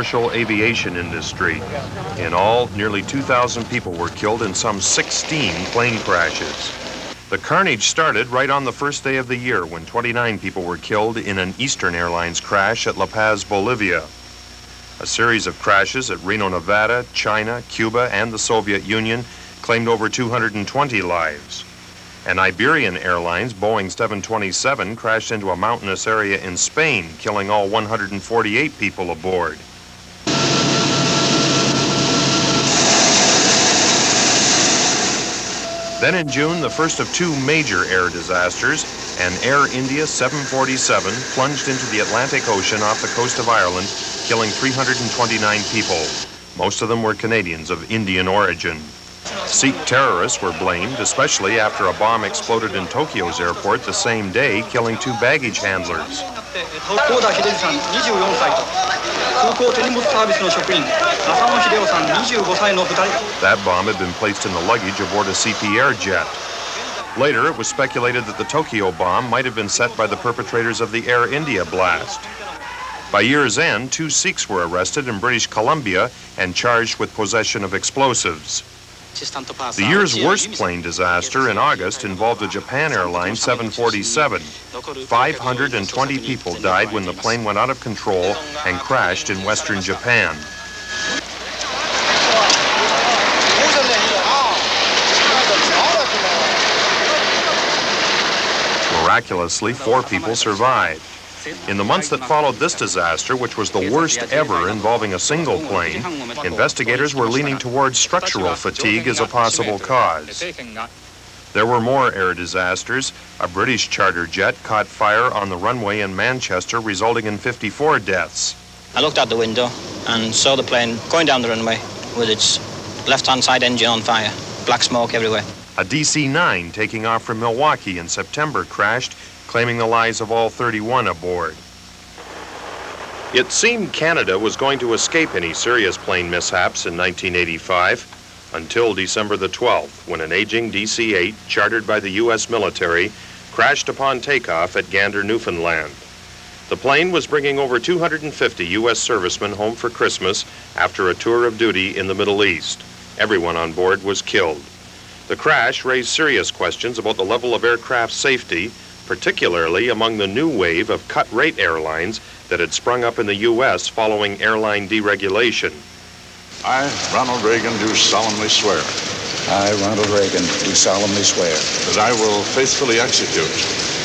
commercial aviation industry. In all, nearly 2,000 people were killed in some 16 plane crashes. The carnage started right on the first day of the year when 29 people were killed in an Eastern Airlines crash at La Paz, Bolivia. A series of crashes at Reno, Nevada, China, Cuba, and the Soviet Union claimed over 220 lives. An Iberian Airlines Boeing 727 crashed into a mountainous area in Spain, killing all 148 people aboard. Then in June, the first of two major air disasters, an Air India 747 plunged into the Atlantic Ocean off the coast of Ireland, killing 329 people. Most of them were Canadians of Indian origin. Sikh terrorists were blamed, especially after a bomb exploded in Tokyo's airport the same day, killing two baggage handlers. That bomb had been placed in the luggage aboard a CP Air jet. Later, it was speculated that the Tokyo bomb might have been set by the perpetrators of the Air India blast. By year's end, 2 Sikhs were arrested in British Columbia and charged with possession of explosives. The year's worst plane disaster in August involved a Japan Airlines 747. 520 people died when the plane went out of control and crashed in western Japan. Miraculously, 4 people survived. In the months that followed this disaster, which was the worst ever involving a single plane, investigators were leaning towards structural fatigue as a possible cause. There were more air disasters. A British charter jet caught fire on the runway in Manchester, resulting in 54 deaths. I looked out the window and saw the plane going down the runway with its left-hand side engine on fire, black smoke everywhere. A DC-9 taking off from Milwaukee in September crashed, claiming the lives of all 31 aboard. It seemed Canada was going to escape any serious plane mishaps in 1985 until December the 12th, when an aging DC-8 chartered by the U.S. military crashed upon takeoff at Gander, Newfoundland. The plane was bringing over 250 U.S. servicemen home for Christmas after a tour of duty in the Middle East. Everyone on board was killed. The crash raised serious questions about the level of aircraft safety, particularly among the new wave of cut-rate airlines that had sprung up in the U.S. following airline deregulation. I, Ronald Reagan, do solemnly swear. I, Ronald Reagan, do solemnly swear. That I will faithfully execute.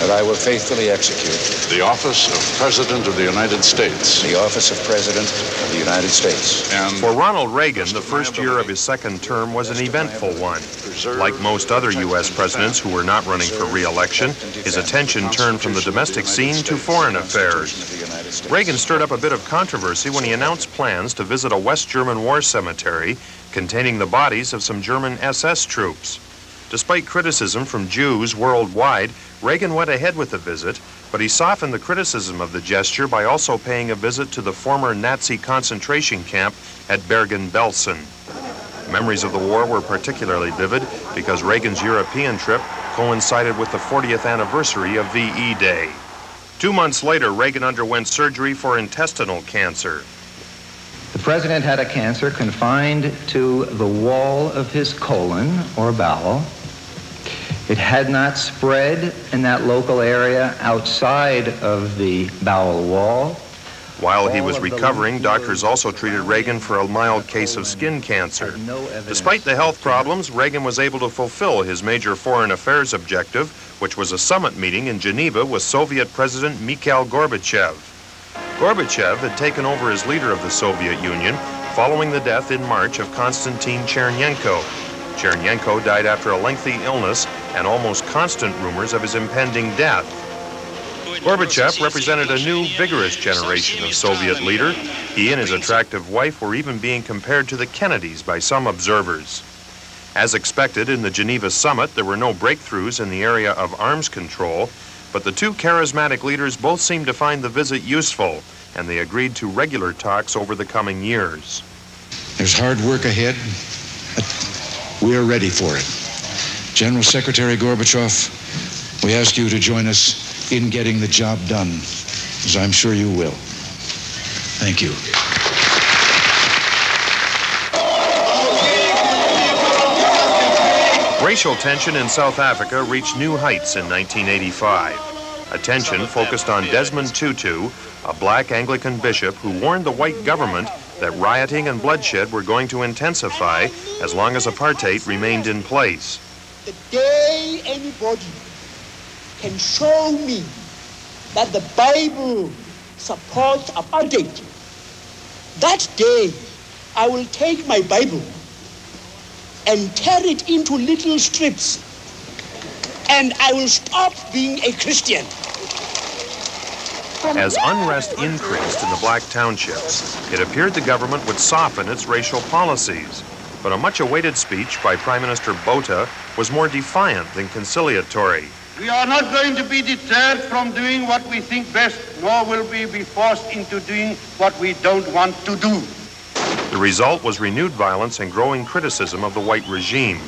That I will faithfully execute. The office of President of the United States. The office of President of the United States. And for Ronald Reagan, the first year of his second term was an eventful one. Like most other U.S. presidents who were not running for re-election, his attention turned from the domestic scene to foreign affairs. Reagan stirred up a bit of controversy when he announced plans to visit a West German war cemetery containing the bodies of some German SS troops. Despite criticism from Jews worldwide, Reagan went ahead with the visit, but he softened the criticism of the gesture by also paying a visit to the former Nazi concentration camp at Bergen-Belsen. Memories of the war were particularly vivid because Reagan's European trip coincided with the 40th anniversary of VE Day. 2 months later, Reagan underwent surgery for intestinal cancer. The president had a cancer confined to the wall of his colon or bowel. It had not spread in that local area outside of the bowel wall. While he was recovering, doctors also treated Reagan for a mild case of skin cancer. Despite the health problems, Reagan was able to fulfill his major foreign affairs objective, which was a summit meeting in Geneva with Soviet President Mikhail Gorbachev. Gorbachev had taken over as leader of the Soviet Union following the death in March of Konstantin Chernenko. Chernenko died after a lengthy illness and almost constant rumors of his impending death. Gorbachev represented a new, vigorous generation of Soviet leader. He and his attractive wife were even being compared to the Kennedys by some observers. As expected in the Geneva summit, there were no breakthroughs in the area of arms control, but the two charismatic leaders both seemed to find the visit useful, and they agreed to regular talks over the coming years. There's hard work ahead, but we are ready for it. General Secretary Gorbachev, we ask you to join us in getting the job done, as I'm sure you will. Thank you. Racial tension in South Africa reached new heights in 1985. Attention focused on Desmond Tutu, a black Anglican bishop who warned the white government that rioting and bloodshed were going to intensify as long as apartheid remained in place. The day anybody can show me that the Bible supports apartheid, that day I will take my Bible and tear it into little strips, and I will stop being a Christian. As unrest increased in the black townships, it appeared the government would soften its racial policies. But a much-awaited speech by Prime Minister Botha was more defiant than conciliatory. We are not going to be deterred from doing what we think best, nor will we be forced into doing what we don't want to do. The result was renewed violence and growing criticism of the white regime.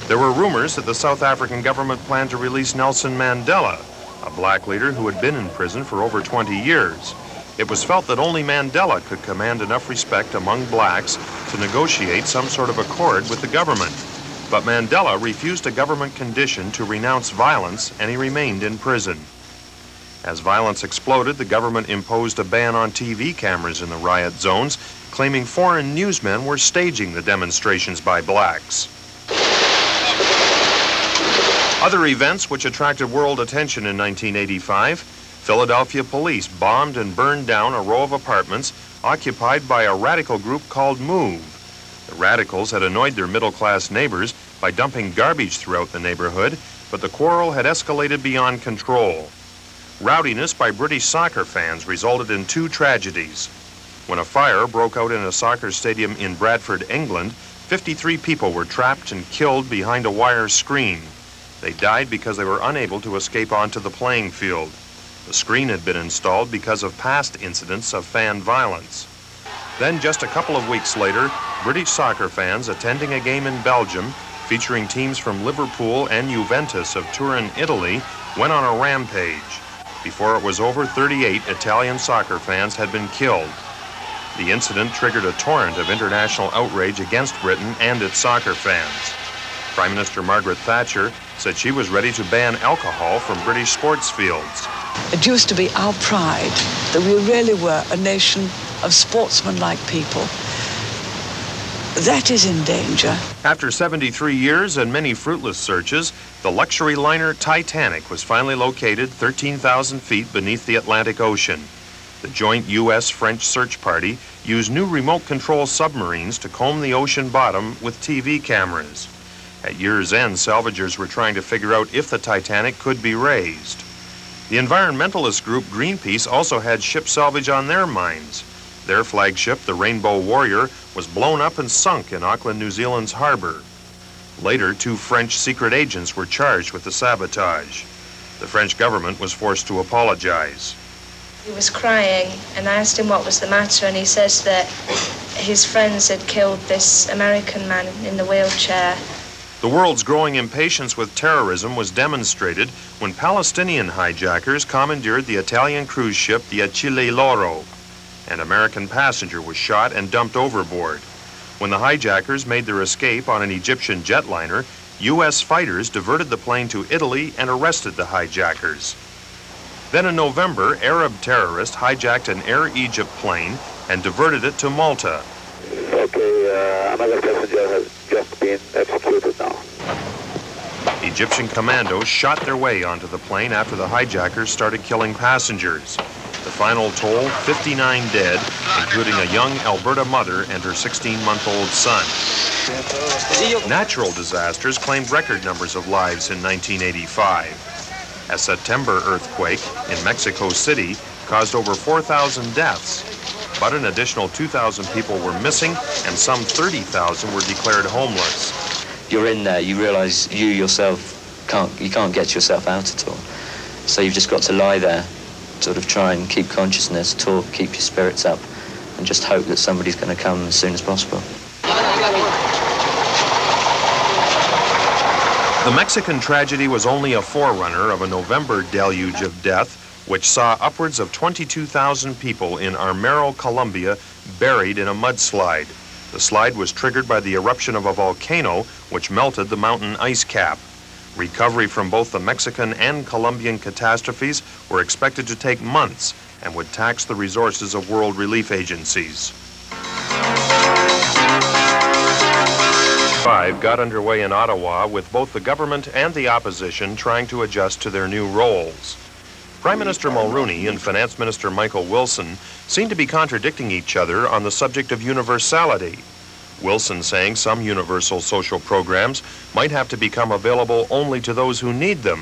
There were rumors that the South African government planned to release Nelson Mandela, a black leader who had been in prison for over 20 years. It was felt that only Mandela could command enough respect among blacks to negotiate some sort of accord with the government. But Mandela refused a government condition to renounce violence, and he remained in prison. As violence exploded, the government imposed a ban on TV cameras in the riot zones, claiming foreign newsmen were staging the demonstrations by blacks. Other events which attracted world attention in 1985, Philadelphia police bombed and burned down a row of apartments occupied by a radical group called MOVE. The radicals had annoyed their middle-class neighbors by dumping garbage throughout the neighborhood, but the quarrel had escalated beyond control. Rowdiness by British soccer fans resulted in two tragedies. When a fire broke out in a soccer stadium in Bradford, England, 53 people were trapped and killed behind a wire screen. They died because they were unable to escape onto the playing field. The screen had been installed because of past incidents of fan violence. Then, just a couple of weeks later, British soccer fans attending a game in Belgium featuring teams from Liverpool and Juventus of Turin, Italy, went on a rampage. Before it was over, 38 Italian soccer fans had been killed. The incident triggered a torrent of international outrage against Britain and its soccer fans. Prime Minister Margaret Thatcher said she was ready to ban alcohol from British sports fields. It used to be our pride that we really were a nation of sportsmanlike people. That is in danger. After 73 years and many fruitless searches, the luxury liner Titanic was finally located 13,000 feet beneath the Atlantic Ocean. The joint U.S.-French search party used new remote-control submarines to comb the ocean bottom with TV cameras. At year's end, salvagers were trying to figure out if the Titanic could be raised. The environmentalist group Greenpeace also had ship salvage on their minds. Their flagship, the Rainbow Warrior, was blown up and sunk in Auckland, New Zealand's harbor. Later, 2 French secret agents were charged with the sabotage. The French government was forced to apologize. He was crying, and I asked him what was the matter, and he says that his friends had killed this American man in the wheelchair. The world's growing impatience with terrorism was demonstrated when Palestinian hijackers commandeered the Italian cruise ship the Achille Lauro. An American passenger was shot and dumped overboard. When the hijackers made their escape on an Egyptian jetliner, U.S. fighters diverted the plane to Italy and arrested the hijackers. Then in November, Arab terrorists hijacked an Air Egypt plane and diverted it to Malta. Okay, another passenger has just been executed now. Egyptian commandos shot their way onto the plane after the hijackers started killing passengers. The final toll, 59 dead, including a young Alberta mother and her 16-month-old son. Natural disasters claimed record numbers of lives in 1985. A September earthquake in Mexico City caused over 4,000 deaths, but an additional 2,000 people were missing and some 30,000 were declared homeless. You're in there, you realize you yourself can't get yourself out at all. So you've just got to lie there, sort of try and keep consciousness, talk, keep your spirits up, and just hope that somebody's going to come as soon as possible. The Mexican tragedy was only a forerunner of a November deluge of death, which saw upwards of 22,000 people in Armero, Colombia, buried in a mudslide. The slide was triggered by the eruption of a volcano, which melted the mountain ice cap. Recovery from both the Mexican and Colombian catastrophes were expected to take months and would tax the resources of world relief agencies. 5 got underway in Ottawa with both the government and the opposition trying to adjust to their new roles. Prime Minister Mulroney and Finance Minister Michael Wilson seem to be contradicting each other on the subject of universality. Wilson saying some universal social programs might have to become available only to those who need them.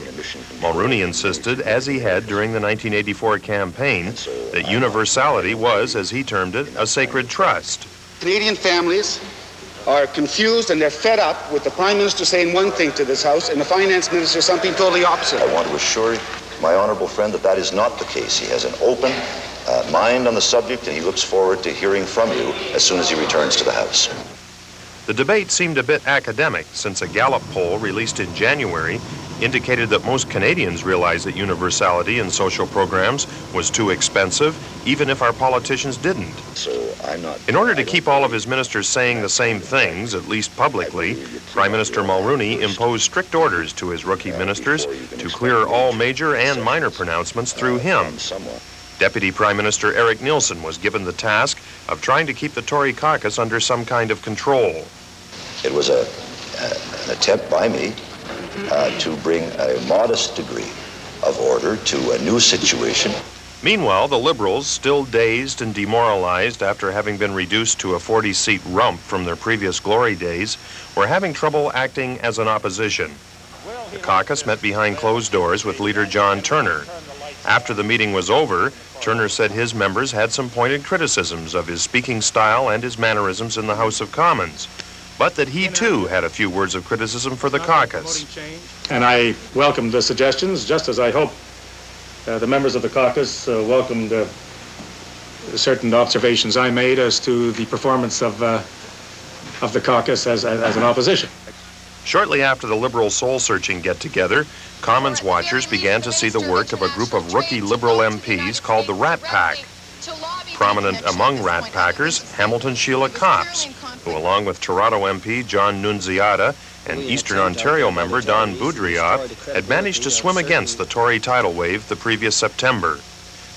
Mulroney insisted, as he had during the 1984 campaign, that universality was, as he termed it, a sacred trust. Canadian families are confused and they're fed up with the Prime Minister saying one thing to this House and the Finance Minister something totally opposite. I want to assure my honourable friend that that is not the case. He has an open mind on the subject, and he looks forward to hearing from you as soon as he returns to the House. The debate seemed a bit academic, since a Gallup poll released in January indicated that most Canadians realized that universality in social programs was too expensive, even if our politicians didn't. In order to keep all of his ministers saying the same things, at least publicly, Prime Minister Mulroney imposed strict orders to his rookie ministers to clear all major and minor pronouncements through him. Deputy Prime Minister Eric Nielsen was given the task of trying to keep the Tory caucus under some kind of control. It was an attempt by me to bring a modest degree of order to a new situation. Meanwhile, the Liberals, still dazed and demoralized after having been reduced to a 40-seat rump from their previous glory days, were having trouble acting as an opposition. The caucus met behind closed doors with leader John Turner. After the meeting was over, Turner said his members had some pointed criticisms of his speaking style and his mannerisms in the House of Commons, but that he too had a few words of criticism for the caucus. And I welcomed the suggestions, just as I hope the members of the caucus welcomed certain observations I made as to the performance of the caucus as an opposition. Shortly after the Liberal soul-searching get-together, Commons watchers began to see the work of a group of rookie Liberal MPs called the Rat Pack. Prominent among Rat Packers, Hamilton Sheila Copps, who along with Toronto MP John Nunziata and Eastern Ontario member Don Boudria had managed to swim against the Tory tidal wave the previous September.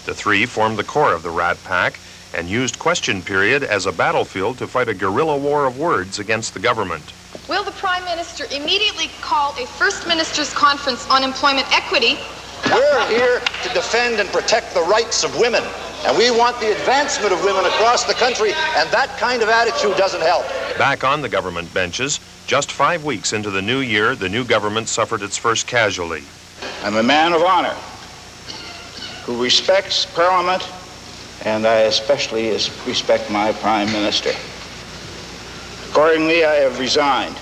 The three formed the core of the Rat Pack and used question period as a battlefield to fight a guerrilla war of words against the government. Will the Prime Minister immediately call a First Minister's Conference on Employment Equity? We're here to defend and protect the rights of women, and we want the advancement of women across the country, and that kind of attitude doesn't help. Back on the government benches, just 5 weeks into the new year, the new government suffered its first casualty. I'm a man of honor who respects Parliament, and I especially respect my Prime Minister. Accordingly, I have resigned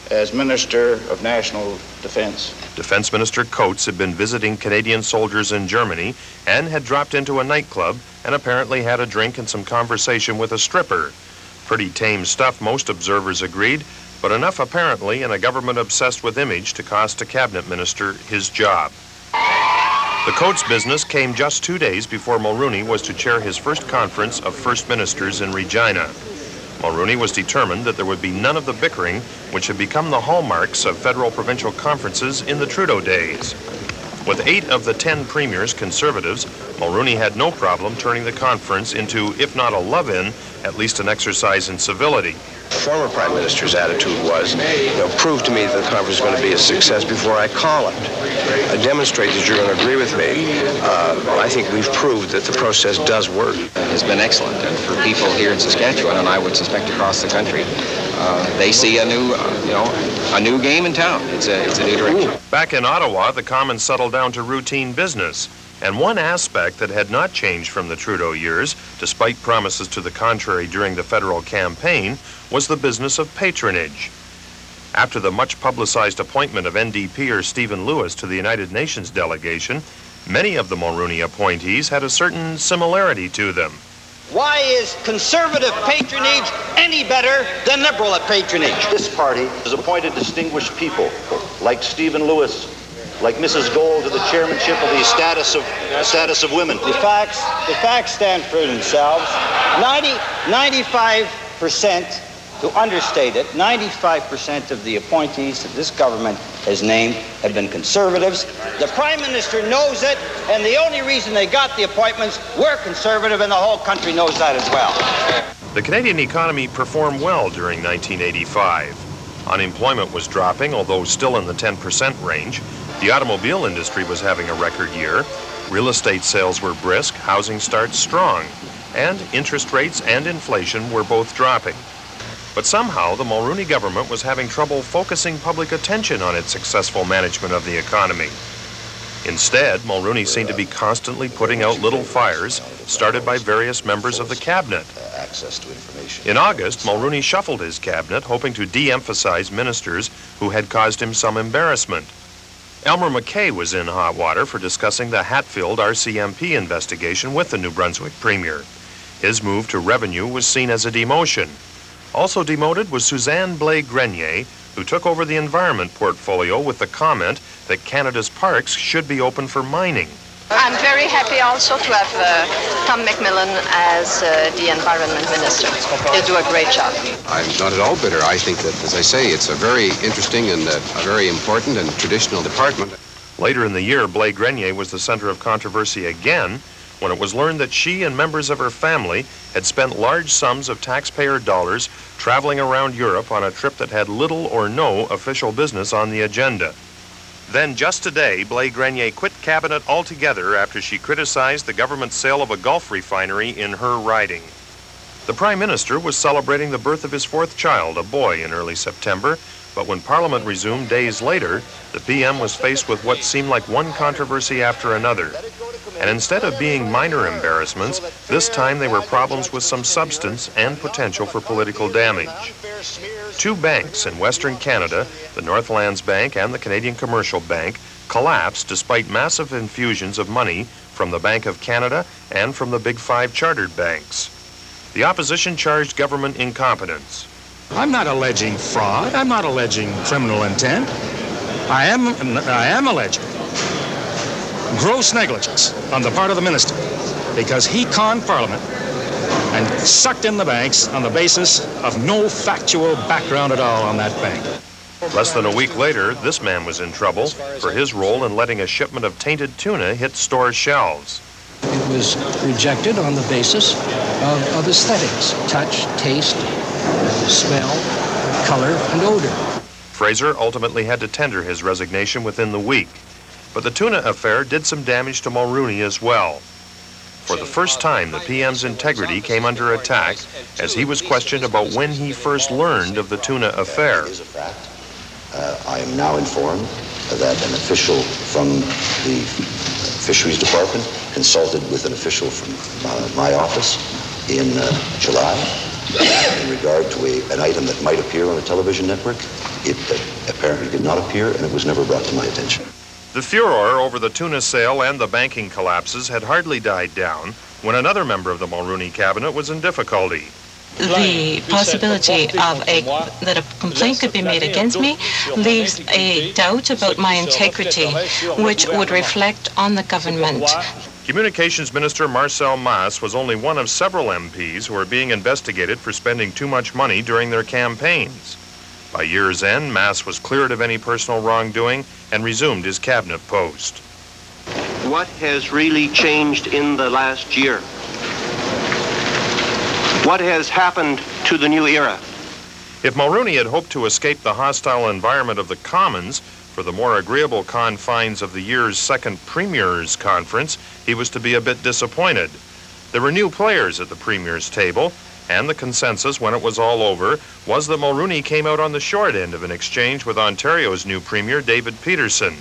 as Minister of National Defense. Defense Minister Coates had been visiting Canadian soldiers in Germany and had dropped into a nightclub and apparently had a drink and some conversation with a stripper. Pretty tame stuff, most observers agreed, but enough apparently in a government obsessed with image to cost a cabinet minister his job. The Coates business came just 2 days before Mulroney was to chair his first conference of First Ministers in Regina. Mulroney was determined that there would be none of the bickering which had become the hallmarks of federal-provincial conferences in the Trudeau days. With 8 of the 10 premiers Conservatives, Mulroney had no problem turning the conference into, if not a love-in, at least an exercise in civility. The former Prime Minister's attitude was, prove to me that the conference is going to be a success before I call it. Demonstrate that you're going to agree with me. I think we've proved that the process does work. It's been excellent, and for people here in Saskatchewan, and I would suspect across the country, they see a new game in town. It's a new direction. Back in Ottawa, the Commons settled down to routine business. And one aspect that had not changed from the Trudeau years, despite promises to the contrary during the federal campaign, was the business of patronage. After the much publicized appointment of NDPer Stephen Lewis to the United Nations delegation, many of the Mulroney appointees had a certain similarity to them. Why is Conservative patronage any better than Liberal patronage? This party has appointed distinguished people like Stephen Lewis, like Mrs. Gold to the chairmanship of the status of women. The facts stand for themselves. 95 95%, to understate it, 95% of the appointees that this government has named have been conservatives. The Prime Minister knows it, and the only reason they got the appointments were conservative, and the whole country knows that as well. The Canadian economy performed well during 1985. Unemployment was dropping, although still in the 10% range. The automobile industry was having a record year. Real estate sales were brisk, housing starts strong, and interest rates and inflation were both dropping. But somehow the Mulroney government was having trouble focusing public attention on its successful management of the economy. Instead, Mulroney seemed to be constantly putting out little fires started by various members of the cabinet. In August, Mulroney shuffled his cabinet, hoping to de-emphasize ministers who had caused him some embarrassment. Elmer MacKay was in hot water for discussing the Hatfield RCMP investigation with the New Brunswick Premier. His move to revenue was seen as a demotion. Also demoted was Suzanne Blais-Grenier, who took over the environment portfolio with the comment that Canada's parks should be open for mining. I'm very happy also to have Tom McMillan as the environment minister. He'll do a great job. I'm not at all bitter. I think that, as I say, it's a very interesting and a very important and traditional department. Later in the year, Blais-Grenier was the center of controversy again when it was learned that she and members of her family had spent large sums of taxpayer dollars traveling around Europe on a trip that had little or no official business on the agenda. Then just today, Blais-Grenier quit cabinet altogether after she criticized the government's sale of a Gulf refinery in her riding. The Prime Minister was celebrating the birth of his fourth child, a boy, in early September, but when Parliament resumed days later, the PM was faced with what seemed like one controversy after another. And instead of being minor embarrassments, this time they were problems with some substance and potential for political damage. Two banks in Western Canada, the Northlands Bank and the Canadian Commercial Bank, collapsed despite massive infusions of money from the Bank of Canada and from the Big Five chartered banks. The opposition charged government incompetence. I'm not alleging fraud. I'm not alleging criminal intent. I am alleging gross negligence on the part of the minister because he conned Parliament and sucked in the banks on the basis of no factual background at all on that bank. Less than a week later, this man was in trouble for his role in letting a shipment of tainted tuna hit store shelves. It was rejected on the basis of aesthetics, touch, taste, smell, color, and odor. Fraser ultimately had to tender his resignation within the week. But the tuna affair did some damage to Mulroney as well. For the first time, the PM's integrity came under attack as he was questioned about when he first learned of the tuna affair. I am now informed that an official from the Fisheries Department consulted with an official from my office in July in regard to an item that might appear on a television network. It apparently did not appear, and it was never brought to my attention. The furor over the tuna sale and the banking collapses had hardly died down when another member of the Mulroney cabinet was in difficulty. The possibility of that a complaint could be made against me leaves a doubt about my integrity, which would reflect on the government. Communications Minister Marcel Masse was only one of several MPs who were being investigated for spending too much money during their campaigns. By year's end, Masse was cleared of any personal wrongdoing and resumed his cabinet post. What has really changed in the last year? What has happened to the new era? If Mulroney had hoped to escape the hostile environment of the Commons for the more agreeable confines of the year's second Premier's Conference, he was to be a bit disappointed. There were new players at the Premier's table, and the consensus when it was all over was that Mulroney came out on the short end of an exchange with Ontario's new Premier, David Peterson.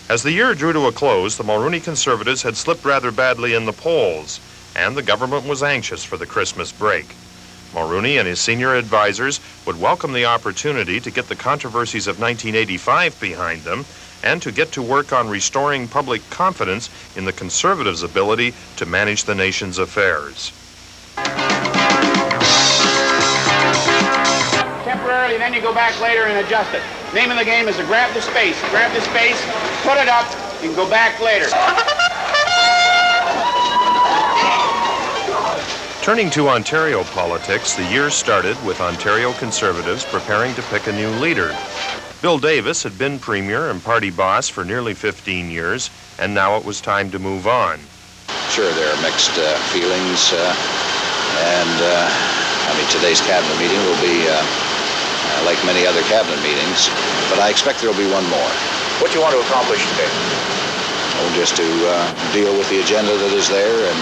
As the year drew to a close, the Mulroney Conservatives had slipped rather badly in the polls, and the government was anxious for the Christmas break. Mulroney and his senior advisors would welcome the opportunity to get the controversies of 1985 behind them and to get to work on restoring public confidence in the Conservatives' ability to manage the nation's affairs. Temporarily, then you go back later and adjust it. Name of the game is to grab the space, put it up, and go back later. Turning to Ontario politics, the year started with Ontario Conservatives preparing to pick a new leader. Bill Davis had been Premier and party boss for nearly 15 years, and now it was time to move on. Sure, there are mixed feelings, today's cabinet meeting will be like many other cabinet meetings, but I expect there will be one more. What do you want to accomplish today? Just to deal with the agenda that is there and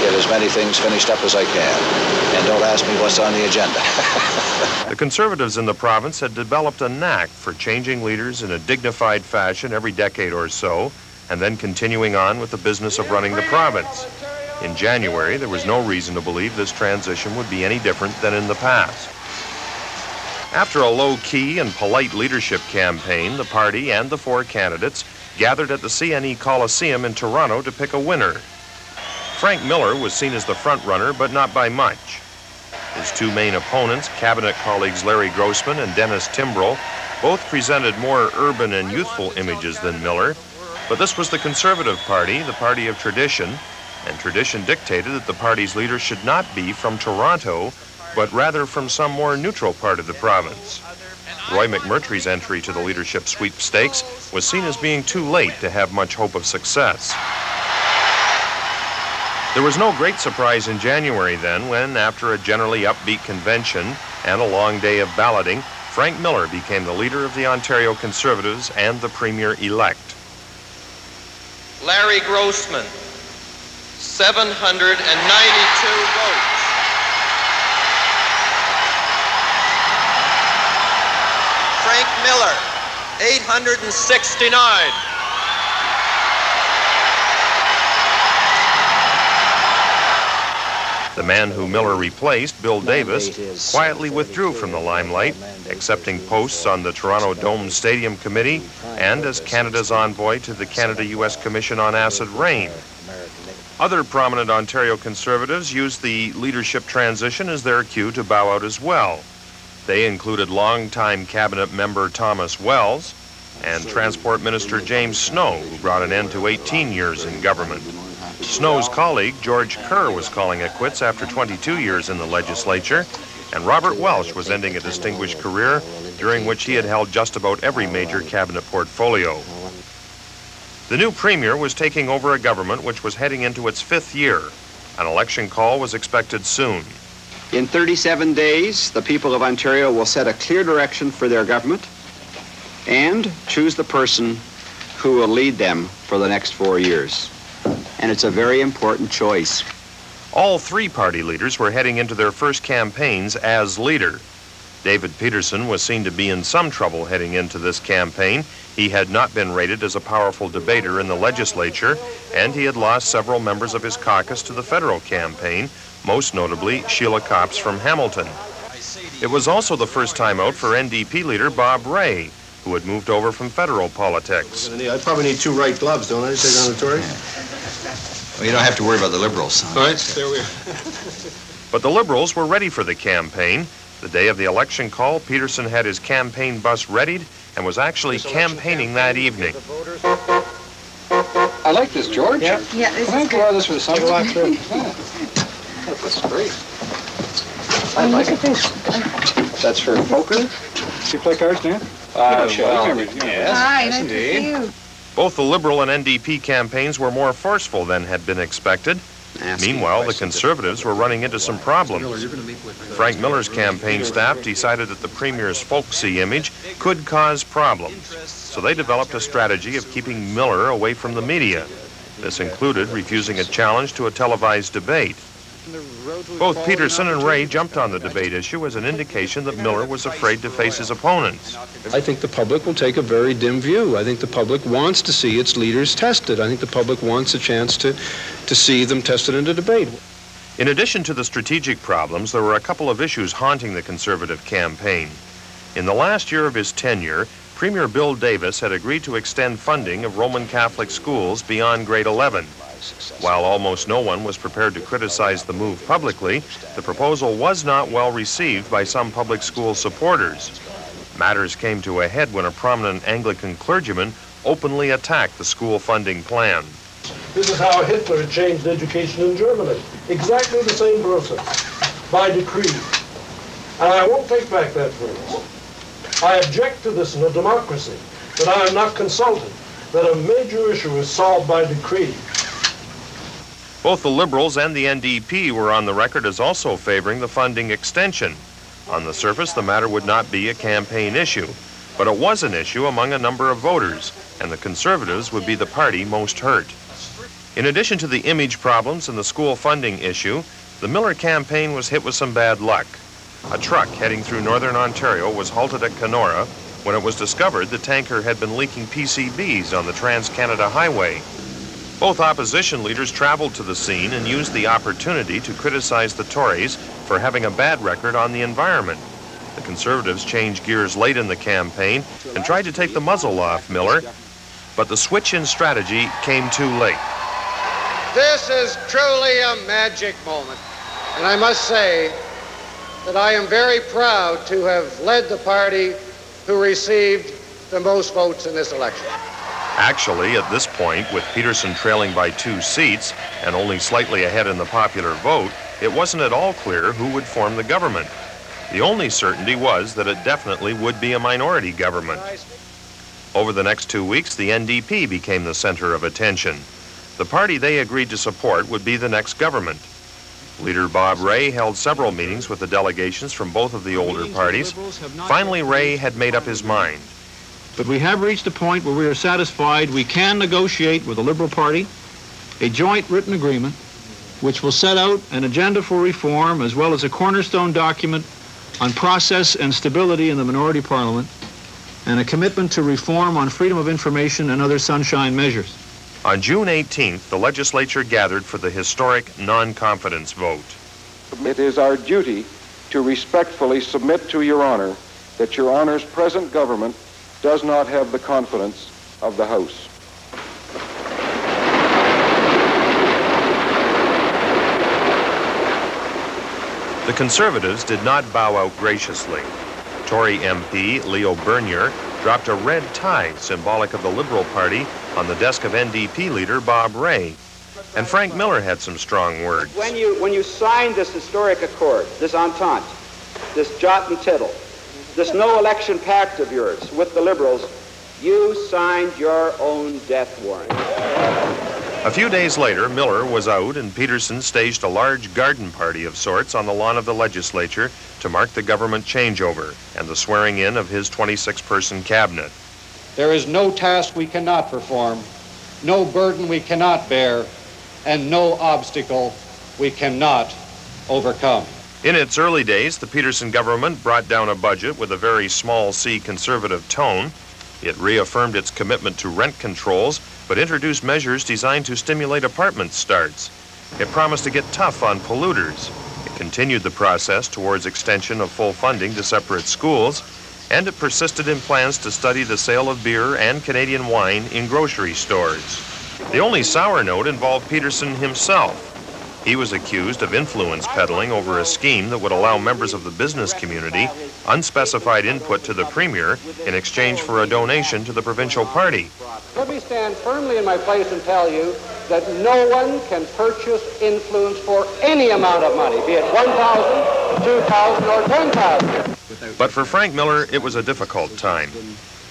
get as many things finished up as I can. And don't ask me what's on the agenda. The Conservatives in the province had developed a knack for changing leaders in a dignified fashion every decade or so, and then continuing on with the business of running the province. In January, there was no reason to believe this transition would be any different than in the past. After a low-key and polite leadership campaign, the party and the four candidates gathered at the CNE Coliseum in Toronto to pick a winner. Frank Miller was seen as the front-runner, but not by much. His two main opponents, cabinet colleagues Larry Grossman and Dennis Timbrell, both presented more urban and youthful images than Miller, but this was the Conservative Party, the party of tradition, and tradition dictated that the party's leader should not be from Toronto, but rather from some more neutral part of the province. Roy McMurtry's entry to the leadership sweepstakes was seen as being too late to have much hope of success. There was no great surprise in January then when, after a generally upbeat convention and a long day of balloting, Frank Miller became the leader of the Ontario Conservatives and the Premier-elect. Larry Grossman, 792 votes. Frank Miller, 869. The man who Miller replaced, Bill Davis, quietly withdrew from the limelight, accepting posts on the Toronto Dome Stadium Committee and as Canada's envoy to the Canada-U.S. Commission on Acid Rain. Other prominent Ontario Conservatives used the leadership transition as their cue to bow out as well. They included longtime cabinet member Thomas Wells and Transport Minister James Snow, who brought an end to 18 years in government. Snow's colleague, George Kerr, was calling it quits after 22 years in the legislature, and Robert Welsh was ending a distinguished career during which he had held just about every major cabinet portfolio. The new Premier was taking over a government which was heading into its 5th year. An election call was expected soon. In 37 days, the people of Ontario will set a clear direction for their government and choose the person who will lead them for the next 4 years. And it's a very important choice. All three party leaders were heading into their first campaigns as leader. David Peterson was seen to be in some trouble heading into this campaign. He had not been rated as a powerful debater in the legislature, and he had lost several members of his caucus to the federal campaign, most notably Sheila Copps from Hamilton. It was also the first time out for NDP leader Bob Rae, who had moved over from federal politics. I probably need 2 right gloves, don't I, to take on the Tories? Well, you don't have to worry about the Liberals. All right, there we are. But the Liberals were ready for the campaign. The day of the election call, Peterson had his campaign bus readied and was actually campaigning that evening. I like this, George. Yeah. Yeah, this Can I borrow this for the summer? Walk through. Yeah. That's great. I like it. That's for poker? Do you play cards, Dan? Well, yes. Hi, nice to see you. Both the Liberal and NDP campaigns were more forceful than had been expected. Meanwhile, the Conservatives were running into some problems. Frank Miller's campaign staff decided that the Premier's folksy image could cause problems, so they developed a strategy of keeping Miller away from the media. This included refusing a challenge to a televised debate. Both Peterson and Rae jumped on the debate issue as an indication that Miller was afraid to face his opponents. I think the public will take a very dim view. I think the public wants to see its leaders tested. I think the public wants a chance to see them tested in a debate. In addition to the strategic problems, there were a couple of issues haunting the Conservative campaign. In the last year of his tenure, Premier Bill Davis had agreed to extend funding of Roman Catholic schools beyond grade 11. While almost no one was prepared to criticize the move publicly, the proposal was not well received by some public school supporters. Matters came to a head when a prominent Anglican clergyman openly attacked the school funding plan. This is how Hitler changed education in Germany. Exactly the same process, by decree. And I won't take back that phrase. I object to this in a democracy, that I am not consulted, that a major issue is solved by decree. Both the Liberals and the NDP were on the record as also favoring the funding extension. On the surface, the matter would not be a campaign issue, but it was an issue among a number of voters, and the Conservatives would be the party most hurt. In addition to the image problems and the school funding issue, the Miller campaign was hit with some bad luck. A truck heading through northern Ontario was halted at Kenora when it was discovered the tanker had been leaking PCBs on the Trans-Canada Highway. Both opposition leaders traveled to the scene and used the opportunity to criticize the Tories for having a bad record on the environment. The Conservatives changed gears late in the campaign and tried to take the muzzle off Miller, but the switch in strategy came too late. This is truly a magic moment, and I must say that I am very proud to have led the party who received the most votes in this election. Actually, at this point, with Peterson trailing by 2 seats and only slightly ahead in the popular vote, it wasn't at all clear who would form the government. The only certainty was that it definitely would be a minority government. Over the next 2 weeks, the NDP became the center of attention. The party they agreed to support would be the next government. Leader Bob Rae held several meetings with the delegations from both of the older parties. Finally, Rae had made up his mind. But we have reached a point where we are satisfied we can negotiate with the Liberal Party a joint written agreement which will set out an agenda for reform as well as a cornerstone document on process and stability in the minority parliament and a commitment to reform on freedom of information and other sunshine measures. On June 18th, the legislature gathered for the historic non-confidence vote. It is our duty to respectfully submit to Your Honor that Your Honor's present government does not have the confidence of the House. The Conservatives did not bow out graciously. Tory MP Leo Bernier dropped a red tie, symbolic of the Liberal Party, on the desk of NDP leader Bob Rae. And Frank Miller had some strong words. When you signed this historic accord, this entente, this jot and tittle, this no-election pact of yours with the Liberals, you signed your own death warrant. A few days later, Miller was out and Peterson staged a large garden party of sorts on the lawn of the legislature to mark the government changeover and the swearing in of his 26-person cabinet. There is no task we cannot perform, no burden we cannot bear, and no obstacle we cannot overcome. In its early days, the Peterson government brought down a budget with a very small C conservative tone. It reaffirmed its commitment to rent controls, but introduced measures designed to stimulate apartment starts. It promised to get tough on polluters. It continued the process towards extension of full funding to separate schools, and it persisted in plans to study the sale of beer and Canadian wine in grocery stores. The only sour note involved Peterson himself. He was accused of influence peddling over a scheme that would allow members of the business community unspecified input to the Premier in exchange for a donation to the provincial party. Let me stand firmly in my place and tell you that no one can purchase influence for any amount of money, be it $1,000, $2,000, or $10,000. But for Frank Miller, it was a difficult time.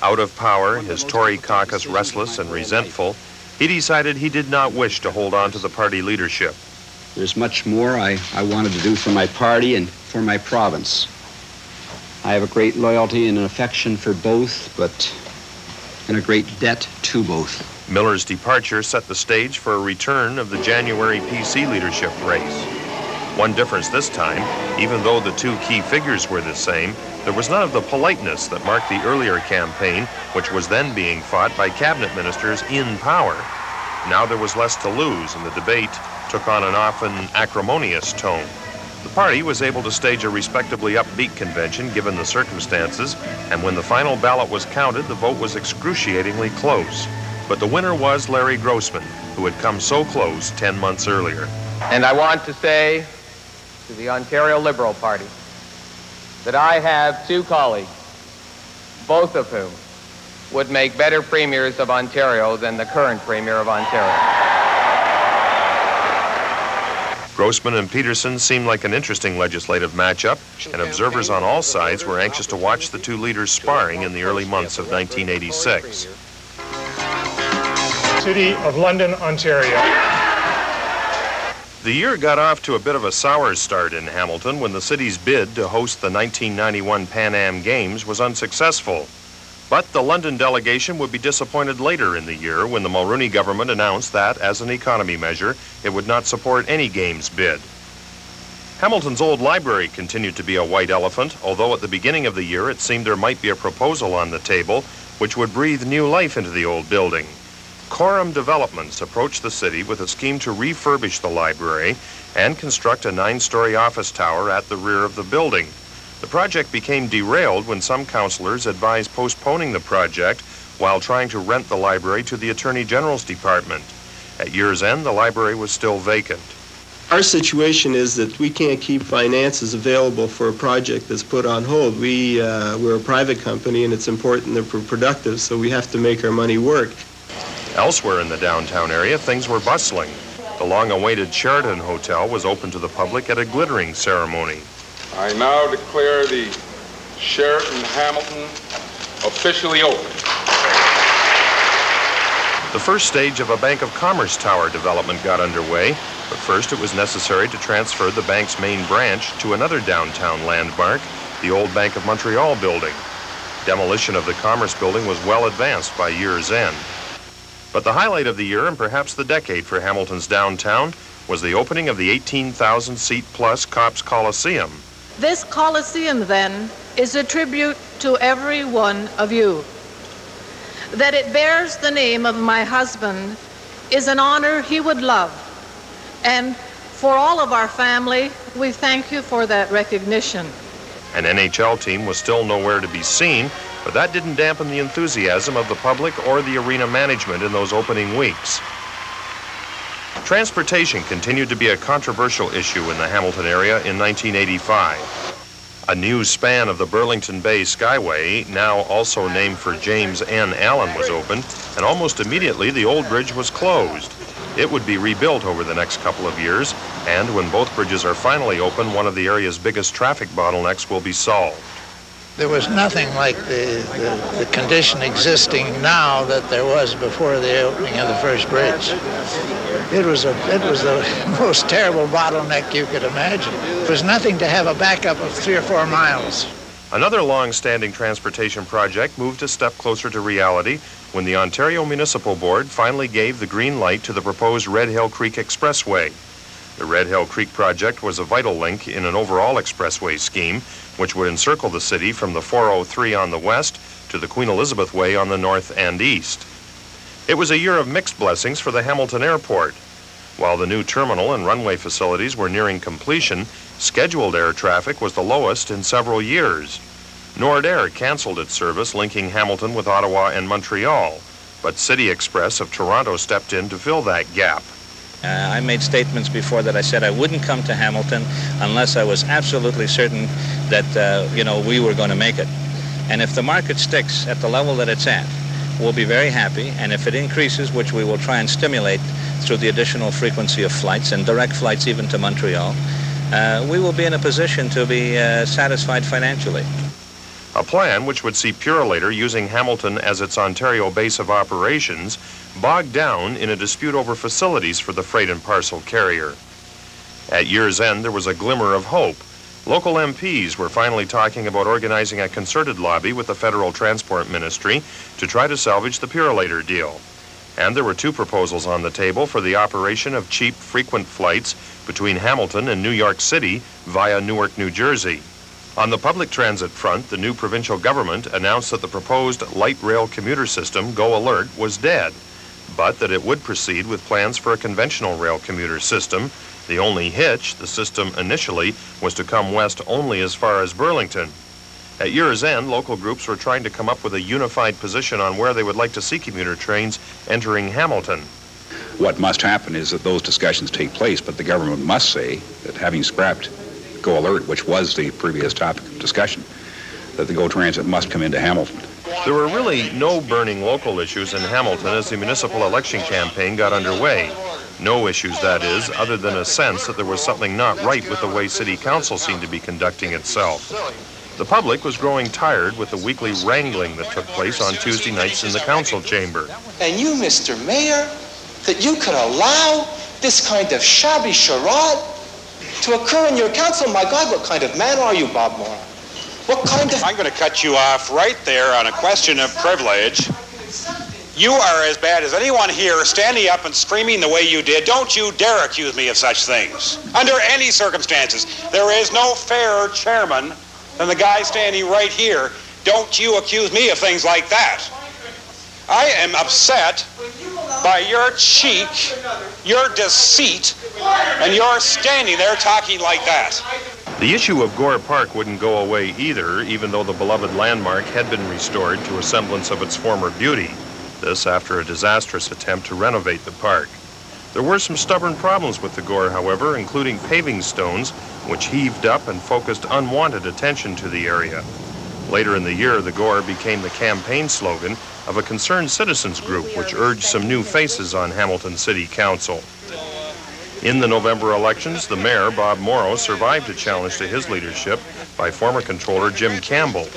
Out of power, his Tory caucus restless and resentful, he decided he did not wish to hold on to the party leadership. There's much more I wanted to do for my party and for my province. I have a great loyalty and an affection for both, but and a great debt to both. Miller's departure set the stage for a return of the January PC leadership race. One difference this time, even though the two key figures were the same, there was none of the politeness that marked the earlier campaign, which was then being fought by cabinet ministers in power. Now there was less to lose, and the debate took on an often acrimonious tone. The party was able to stage a respectably upbeat convention given the circumstances, and when the final ballot was counted, the vote was excruciatingly close. But the winner was Larry Grossman, who had come so close 10 months earlier. And I want to say to the Ontario Liberal Party that I have two colleagues, both of whom would make better premiers of Ontario than the current Premier of Ontario. Grossman and Peterson seemed like an interesting legislative matchup, and observers on all sides were anxious to watch the two leaders sparring in the early months of 1986. City of London, Ontario. The year got off to a bit of a sour start in Hamilton when the city's bid to host the 1991 Pan Am Games was unsuccessful. But the London delegation would be disappointed later in the year when the Mulroney government announced that, as an economy measure, it would not support any Games bid. Hamilton's old library continued to be a white elephant, although at the beginning of the year it seemed there might be a proposal on the table which would breathe new life into the old building. Coram Developments approached the city with a scheme to refurbish the library and construct a 9-story office tower at the rear of the building. The project became derailed when some councilors advised postponing the project while trying to rent the library to the Attorney General's Department. At year's end, the library was still vacant. Our situation is that we can't keep finances available for a project that's put on hold. We're a private company, and it's important that we're productive, so we have to make our money work. Elsewhere in the downtown area, things were bustling. The long-awaited Sheraton Hotel was open to the public at a glittering ceremony. I now declare the Sheraton Hamilton officially open. The first stage of a Bank of Commerce Tower development got underway, but first it was necessary to transfer the bank's main branch to another downtown landmark, the old Bank of Montreal building. Demolition of the Commerce building was well advanced by year's end. But the highlight of the year, and perhaps the decade for Hamilton's downtown, was the opening of the 18,000-seat-plus Copps Coliseum. This Coliseum, then, is a tribute to every one of you. That it bears the name of my husband is an honor he would love. And for all of our family, we thank you for that recognition. An NHL team was still nowhere to be seen, but that didn't dampen the enthusiasm of the public or the arena management in those opening weeks. Transportation continued to be a controversial issue in the Hamilton area in 1985. A new span of the Burlington Bay Skyway, now also named for James N. Allen, was opened, and almost immediately the old bridge was closed. It would be rebuilt over the next couple of years, and when both bridges are finally open, one of the area's biggest traffic bottlenecks will be solved. There was nothing like the condition existing now that there was before the opening of the first bridge. It was the most terrible bottleneck you could imagine. There was nothing to have a backup of 3 or 4 miles. Another long-standing transportation project moved a step closer to reality when the Ontario Municipal Board finally gave the green light to the proposed Red Hill Creek Expressway. The Red Hill Creek project was a vital link in an overall expressway scheme, which would encircle the city from the 403 on the west to the Queen Elizabeth Way on the north and east. It was a year of mixed blessings for the Hamilton Airport. While the new terminal and runway facilities were nearing completion, scheduled air traffic was the lowest in several years. Nordair canceled its service linking Hamilton with Ottawa and Montreal, but City Express of Toronto stepped in to fill that gap. I made statements before that I said I wouldn't come to Hamilton unless I was absolutely certain that, we were going to make it. And if the market sticks at the level that it's at, we'll be very happy. And if it increases, which we will try and stimulate through the additional frequency of flights and direct flights even to Montreal, we will be in a position to be satisfied financially. A plan which would see Purolator using Hamilton as its Ontario base of operations bogged down in a dispute over facilities for the freight and parcel carrier. At year's end, there was a glimmer of hope. Local MPs were finally talking about organizing a concerted lobby with the Federal Transport Ministry to try to salvage the Purolator deal. And there were 2 proposals on the table for the operation of cheap, frequent flights between Hamilton and New York City via Newark, New Jersey. On the public transit front, the new provincial government announced that the proposed light rail commuter system, Go Alert, was dead, but that it would proceed with plans for a conventional rail commuter system. The only hitch, the system initially was to come west only as far as Burlington. At year's end, local groups were trying to come up with a unified position on where they would like to see commuter trains entering Hamilton. What must happen is that those discussions take place, but the government must say that having scrapped Go Alert, which was the previous topic of discussion, that the Go Transit must come into Hamilton. There were really no burning local issues in Hamilton as the municipal election campaign got underway. No issues, that is, other than a sense that there was something not right with the way City Council seemed to be conducting itself. The public was growing tired with the weekly wrangling that took place on Tuesday nights in the council chamber. And you, Mr. Mayor, that you could allow this kind of shabby charade to occur in your council? My God, what kind of man are you, Bob Moore? What kind of... I'm going to cut you off right there on a question of privilege. You are as bad as anyone here standing up and screaming the way you did. Don't you dare accuse me of such things. Under any circumstances, there is no fairer chairman than the guy standing right here. Don't you accuse me of things like that. I am upset by your cheek, your deceit, and your standing there talking like that. The issue of Gore Park wouldn't go away either, even though the beloved landmark had been restored to a semblance of its former beauty. This after a disastrous attempt to renovate the park. There were some stubborn problems with the Gore, however, including paving stones, which heaved up and focused unwanted attention to the area. Later in the year, the Gore became the campaign slogan of a concerned citizens group which urged some new faces on Hamilton City Council. In the November elections, the mayor, Bob Morrow, survived a challenge to his leadership by former controller Jim Campbell.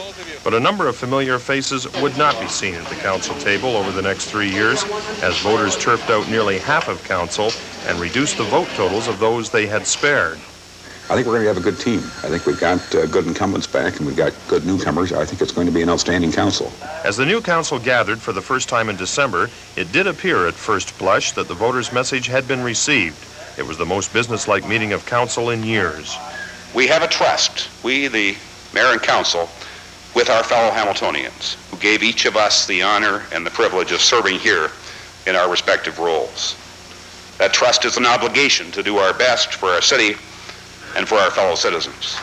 But a number of familiar faces would not be seen at the council table over the next 3 years as voters turfed out nearly half of council and reduced the vote totals of those they had spared. I think we're going to have a good team. I think we've got good incumbents back and we've got good newcomers. I think it's going to be an outstanding council. As the new council gathered for the first time in December, it did appear at first blush that the voters' message had been received. It was the most businesslike meeting of council in years. We have a trust, we, the mayor and council, with our fellow Hamiltonians, who gave each of us the honor and the privilege of serving here in our respective roles. That trust is an obligation to do our best for our city and for our fellow citizens.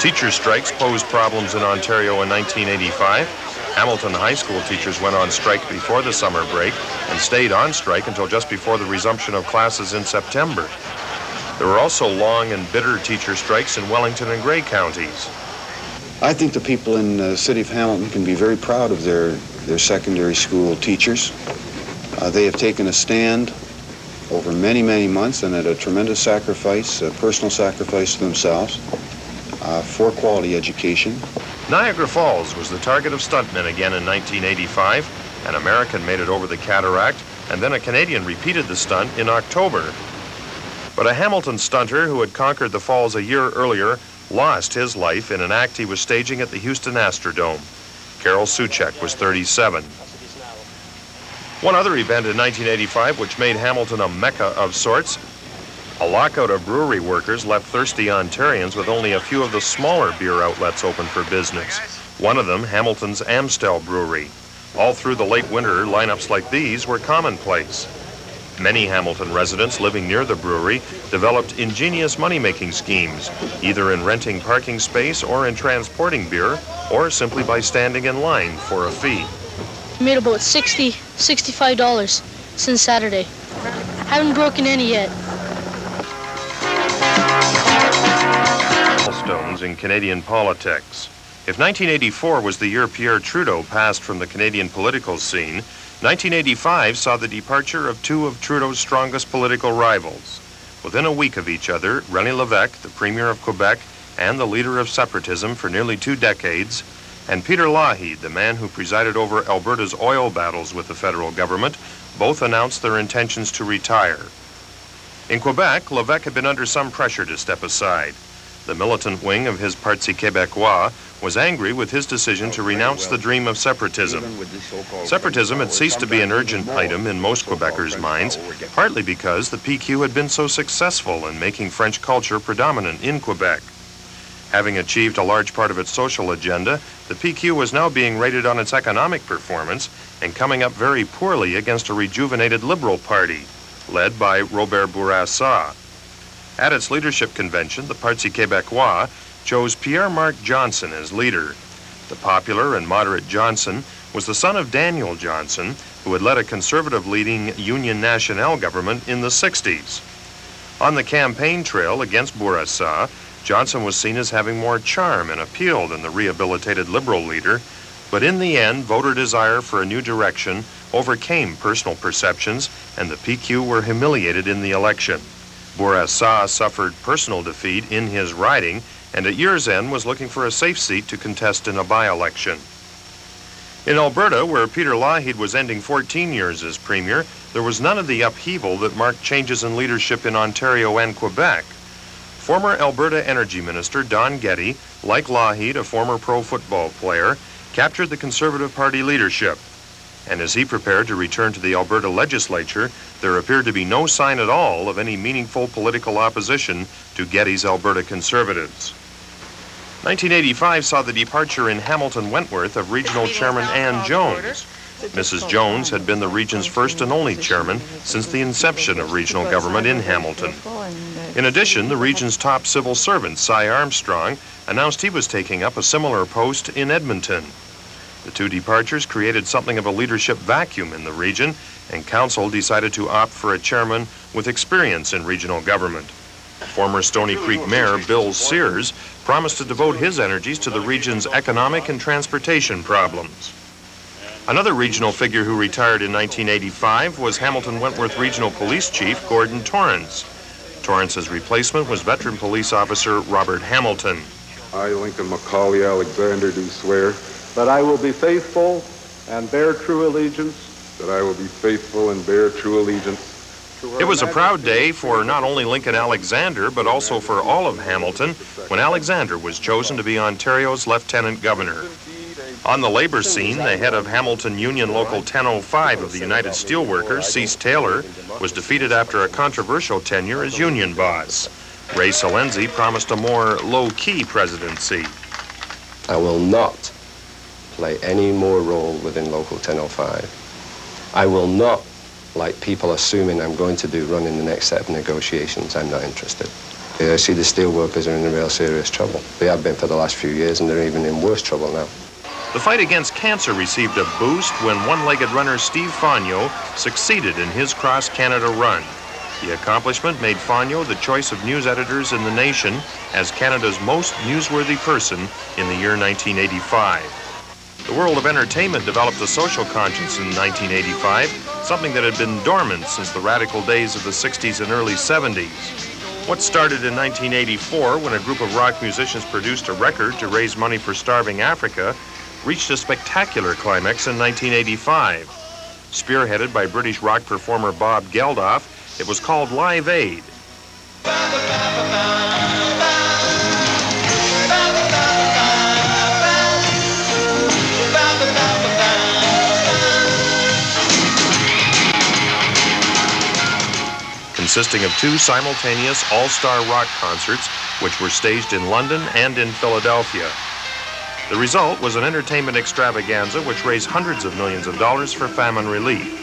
Teacher strikes posed problems in Ontario in 1985. Hamilton High School teachers went on strike before the summer break and stayed on strike until just before the resumption of classes in September. There were also long and bitter teacher strikes in Wellington and Grey counties. I think the people in the city of Hamilton can be very proud of their secondary school teachers. They have taken a stand over many, many months and at a tremendous sacrifice, a personal sacrifice to themselves for quality education. Niagara Falls was the target of stuntmen again in 1985. An American made it over the cataract, and then a Canadian repeated the stunt in October. But a Hamilton stunter who had conquered the falls a year earlier lost his life in an act he was staging at the Houston Astrodome. Carol Suchek was 37. One other event in 1985 which made Hamilton a mecca of sorts. A lockout of brewery workers left thirsty Ontarians with only a few of the smaller beer outlets open for business. One of them, Hamilton's Amstel Brewery. All through the late winter, lineups like these were commonplace. Many Hamilton residents living near the brewery developed ingenious money-making schemes, either in renting parking space or in transporting beer, or simply by standing in line for a fee. I made about $65 since Saturday. Haven't broken any yet. Milestones in Canadian politics. If 1984 was the year Pierre Trudeau passed from the Canadian political scene, 1985 saw the departure of two of Trudeau's strongest political rivals. Within a week of each other, René Lévesque, the Premier of Quebec and the leader of separatism for nearly 2 decades, and Peter Lougheed, the man who presided over Alberta's oil battles with the federal government, both announced their intentions to retire. In Quebec, Lévesque had been under some pressure to step aside. The militant wing of his Parti Québécois was angry with his decision to renounce the dream of separatism. Separatism had ceased to be an urgent item in most Quebecers' minds, partly because the PQ had been so successful in making French culture predominant in Quebec. Having achieved a large part of its social agenda, the PQ was now being rated on its economic performance and coming up very poorly against a rejuvenated Liberal Party, led by Robert Bourassa. At its leadership convention, the Parti Québécois chose Pierre-Marc Johnson as leader. The popular and moderate Johnson was the son of Daniel Johnson, who had led a conservative-leading Union Nationale government in the 60s. On the campaign trail against Bourassa, Johnson was seen as having more charm and appeal than the rehabilitated Liberal leader, but in the end, voter desire for a new direction overcame personal perceptions, and the PQ were humiliated in the election. Bourassa suffered personal defeat in his riding, and at year's end was looking for a safe seat to contest in a by-election. In Alberta, where Peter Lougheed was ending 14 years as Premier, there was none of the upheaval that marked changes in leadership in Ontario and Quebec. Former Alberta Energy Minister Don Getty, like Lougheed, a former pro-football player, captured the Conservative Party leadership. And as he prepared to return to the Alberta legislature, there appeared to be no sign at all of any meaningful political opposition to Getty's Alberta Conservatives. 1985 saw the departure in Hamilton Wentworth of Regional Chairman Ann Jones. Mrs. Jones had been the region's first and only chairman since the inception of regional government in Hamilton. In addition, the region's top civil servant, Cy Armstrong, announced he was taking up a similar post in Edmonton. The two departures created something of a leadership vacuum in the region, and Council decided to opt for a chairman with experience in regional government. Former Stony Creek Mayor Bill Sears promised to devote his energies to the region's economic and transportation problems. Another regional figure who retired in 1985 was Hamilton Wentworth Regional Police Chief Gordon Torrance. Torrance's replacement was veteran police officer Robert Hamilton. I, Lincoln Macaulay Alexander, do swear that I will be faithful and bear true allegiance. That I will be faithful and bear true allegiance. It was a proud day for not only Lincoln Alexander, but also for all of Hamilton, when Alexander was chosen to be Ontario's Lieutenant Governor. On the labor scene, the head of Hamilton Union Local 1005 of the United Steelworkers, Cease Taylor, was defeated after a controversial tenure as union boss. Ray Salenzi promised a more low-key presidency. I will not play any more role within Local 1005. I will not, like people assuming I'm going to do, run in the next set of negotiations. I'm not interested. I see the steelworkers are in real serious trouble. They have been for the last few years, and they're even in worse trouble now. The fight against cancer received a boost when one-legged runner Steve Fogno succeeded in his cross-Canada run. The accomplishment made Fogno the choice of news editors in the nation as Canada's most newsworthy person in the year 1985. The world of entertainment developed a social conscience in 1985, something that had been dormant since the radical days of the 60s and early 70s. What started in 1984 when a group of rock musicians produced a record to raise money for starving Africa reached a spectacular climax in 1985. Spearheaded by British rock performer Bob Geldof, it was called Live Aid. Consisting of two simultaneous all-star rock concerts, which were staged in London and in Philadelphia. The result was an entertainment extravaganza which raised hundreds of millions of dollars for famine relief.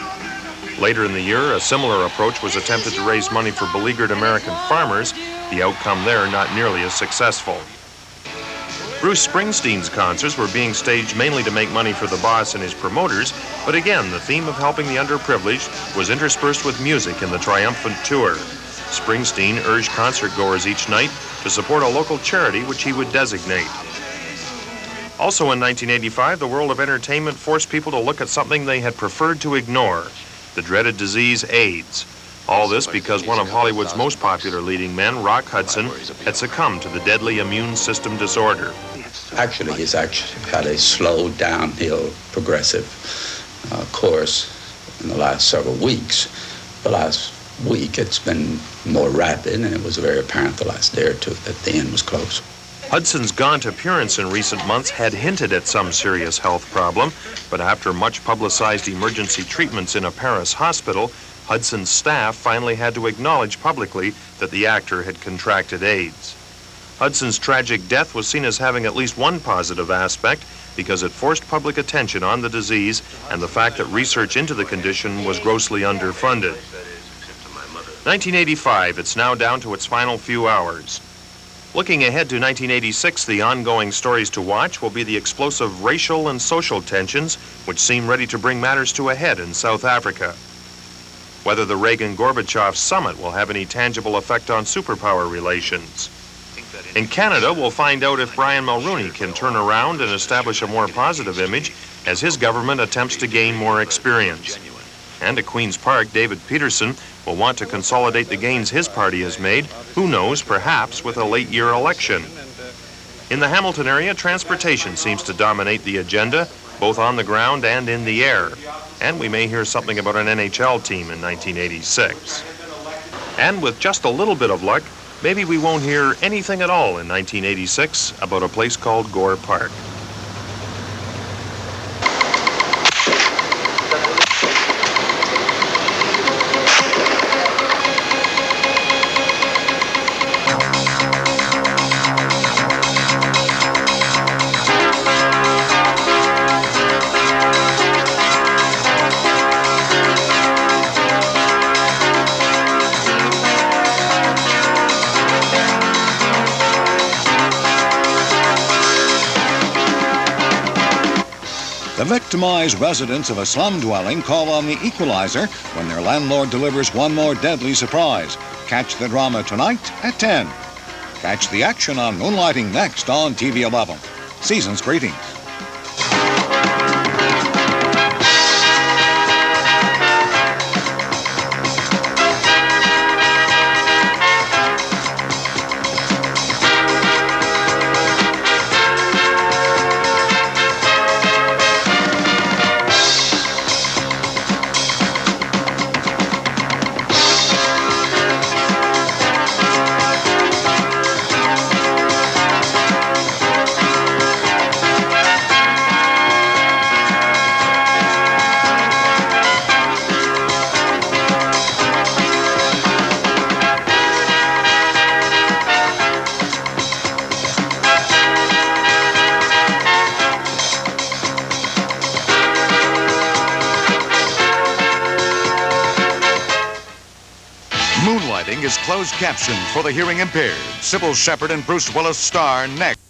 Later in the year, a similar approach was attempted to raise money for beleaguered American farmers, the outcome there not nearly as successful. Bruce Springsteen's concerts were being staged mainly to make money for the boss and his promoters, but again, the theme of helping the underprivileged was interspersed with music in the triumphant tour. Springsteen urged concertgoers each night to support a local charity which he would designate. Also in 1985, the world of entertainment forced people to look at something they had preferred to ignore, the dreaded disease AIDS. All this because one of Hollywood's most popular leading men, Rock Hudson, had succumbed to the deadly immune system disorder. Actually, he's had a slow downhill progressive course in the last several weeks. The last week it's been more rapid, and it was very apparent the last day or two that the end was close. Hudson's gaunt appearance in recent months had hinted at some serious health problem, but after much publicized emergency treatments in a Paris hospital, Hudson's staff finally had to acknowledge publicly that the actor had contracted AIDS. Hudson's tragic death was seen as having at least one positive aspect because it forced public attention on the disease and the fact that research into the condition was grossly underfunded. 1985, it's now down to its final few hours. Looking ahead to 1986, the ongoing stories to watch will be the explosive racial and social tensions which seem ready to bring matters to a head in South Africa. Whether the Reagan-Gorbachev summit will have any tangible effect on superpower relations. In Canada, we'll find out if Brian Mulroney can turn around and establish a more positive image as his government attempts to gain more experience. And at Queen's Park, David Peterson will want to consolidate the gains his party has made, who knows, perhaps with a late-year election. In the Hamilton area, transportation seems to dominate the agenda, both on the ground and in the air. And we may hear something about an NHL team in 1986. And with just a little bit of luck, maybe we won't hear anything at all in 1986 about a place called Gore Park. The victimized residents of a slum dwelling call on the equalizer when their landlord delivers one more deadly surprise. Catch the drama tonight at 10. Catch the action on Moonlighting next on TV 11. Season's greetings. Moonlighting is closed captioned for the hearing impaired. Sybil Shepherd and Bruce Willis star next.